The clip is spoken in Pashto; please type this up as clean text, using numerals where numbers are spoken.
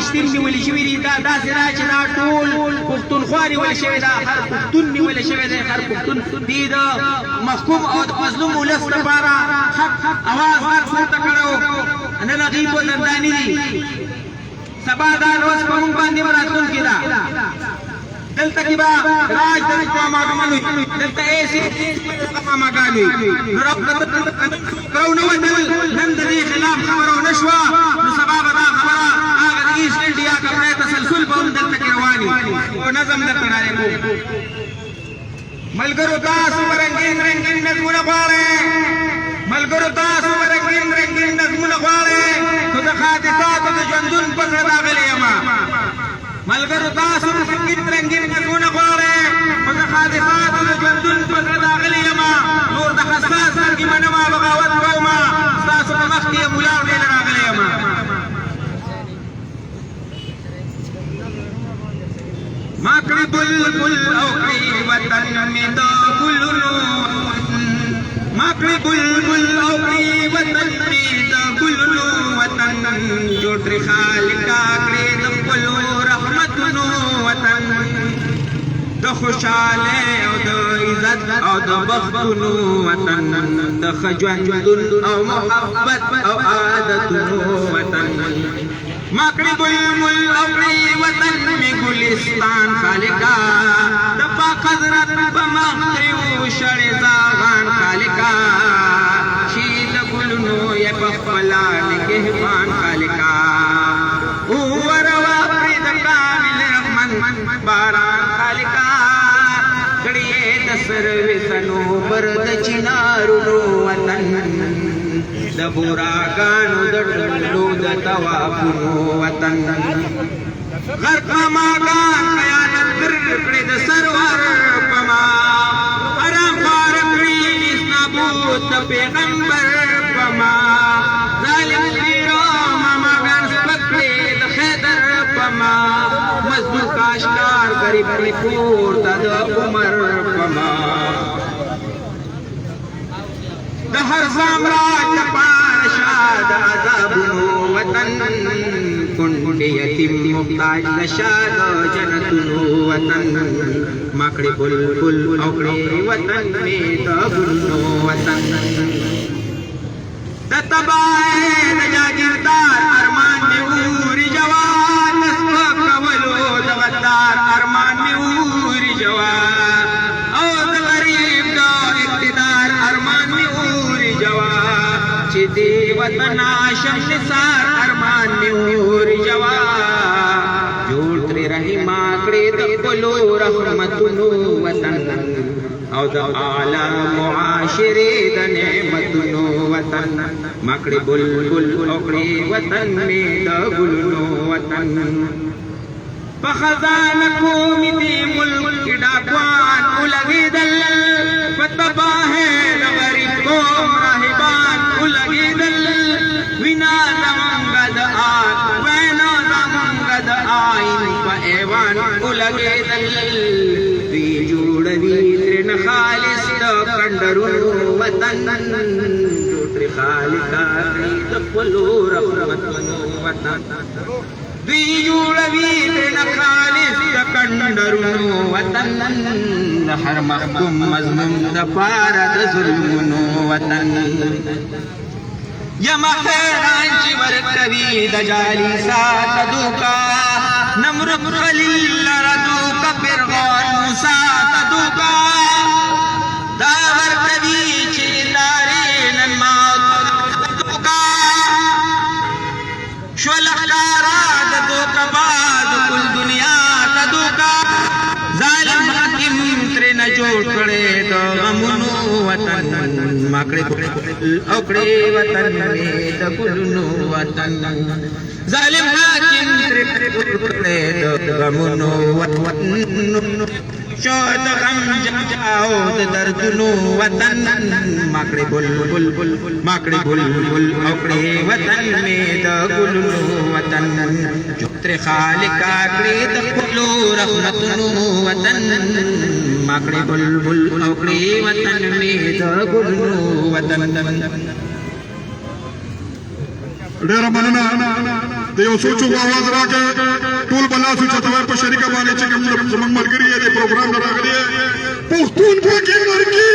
نشتیم نیولې شوي دي دا داسې ده چې دا ټول پښتونخوا نیولې شوې ده هر پښتون نیولې شوی دی هر پښتون دې د محکوم او د مظلوم ولس لپاره حق اواز غږ پورته کړی نن هغوی په زنداني دي سبا دا روز په موږ باندې به راتلونکې ده دلته کې به راج د ماماګانو وي دلته ایسي ماماګان وي نو راونه وتل نن د دې خلاف خبره ونه شوه نو سبا به دا خبره هغه د ایسټ انډیا کمپنۍ تسلسل به هم دلته کې روان وي او نظم درته ډالې ملګرو تاسو به رنګین رنګین نظمونه غواړئ ملګرو تاسو به رنګین رنګین نظمونه غواړئ خو د حادثاتو د ژوندون په زړه راغلی یم ملګرو تاسو رنګین رنګین نظمونه غواړئ خو د حادثاتو د ژوندون په زړه راغلی یم نور د حساس لرګي منم بغاوت کوم ستاسو په مخ کې یم ولاړ دی راغلی یم ما کړي بلبل او کړي وطن مې د ګلونو ما کړي بلبل او کړي وطن مې د ګلونو وطن جوړ ترې خالقا کړې د خپلو رحمتونو وطن د خوشحاله او د عزت او د بختونو وطن د ښه ژوندون او محبت او عادتونو وطن ما کړي بلبل او کړي وطن مې ګلستان خالقا د پاک حضرت په مخ کې وشړې زاغان خالقا چې د ګلونو یې په خپله نګهبان خالقا وروا پرې د کامل رحمن باران خالقا کړي یې د سروسنو پر د چنارونو وطن د بوراګانو د ډلو د توافونو وطن غرق ماګان خیانت کړې د سرور په ما حرام خوار کړي نابود د پیغمبر په ما ظالم پیرو ماګان سپک کړې د خیدر په ما مزدور کاشتکار غریب پرې پورته د عمر په ما د هر سامراج لپاره شاد عذابونو وطن کونډې یتیم محتاج د شاد جنتونو وطن ما کړي بلبل او کړي وطن مې د ګلونو وطن د تباه د جاګیردار ارمان مې اوري جوان د سپکولو د غدار ارمان مې اوري جوان او د غریب د اقتدار ارمان مې اوري جوان چې دې وطن شم نثار ارمان مې اوري جوان جوړ ترې رحیما کړې د خپلو رحمتونو وطن او د اعلی معاشرې د نعمتونو وطن ما کړي بلبل او کړي وطن مې د ګلونو وطن په خزانه کومې دې ملک کې ډاکوان ولګېدل په تباهۍ د غریب قوم راهبان ولګېدل وینا زمونږ د آت وینا زمونږ د آئین په ایوان ولګېدل دوی جوړوي ترېنه خالص د کنډرونو وطن جوړ ترې خالقا کړي د خپلو رحمتونو وطن دوی جوړوي ترېنه خالص د کنډرونو وطن د هر محکوم مظلوم دپاره د ظلمونو وطن یما حیران چې ورکوي د جالیسا ته دوکا نمرود خلیل لره دوکا فرعون موسی ته دوکا دا ورکوي چې لارې نن موت دوکا شول ښکارا د دوکا باز کل دنیا ته دوکا ظالم حاکم ترې نه جوړ کړې د غمونو وطن ما کړې او کړې وطن مې د ګلونو وطن ظالم حاکم ترې جوړ کړې د غمونو وطن شو د غم جاو د دردونو وطن ما کړې بلبل ما کړې بلبل او کړې وطن مې د ګلونو وطن چتر خالقا کړې د خپلو رحمتونو وطن ما کړې بلبل او کړې وطن مې د ګلونو وطن ډېره مننه Devo socho आवाज राके टोल बला सु चतवर पर शरीका बाने चे कम जमंग मरगरी है प्रोग्राम करा करिए पुख्तून पे की लड़की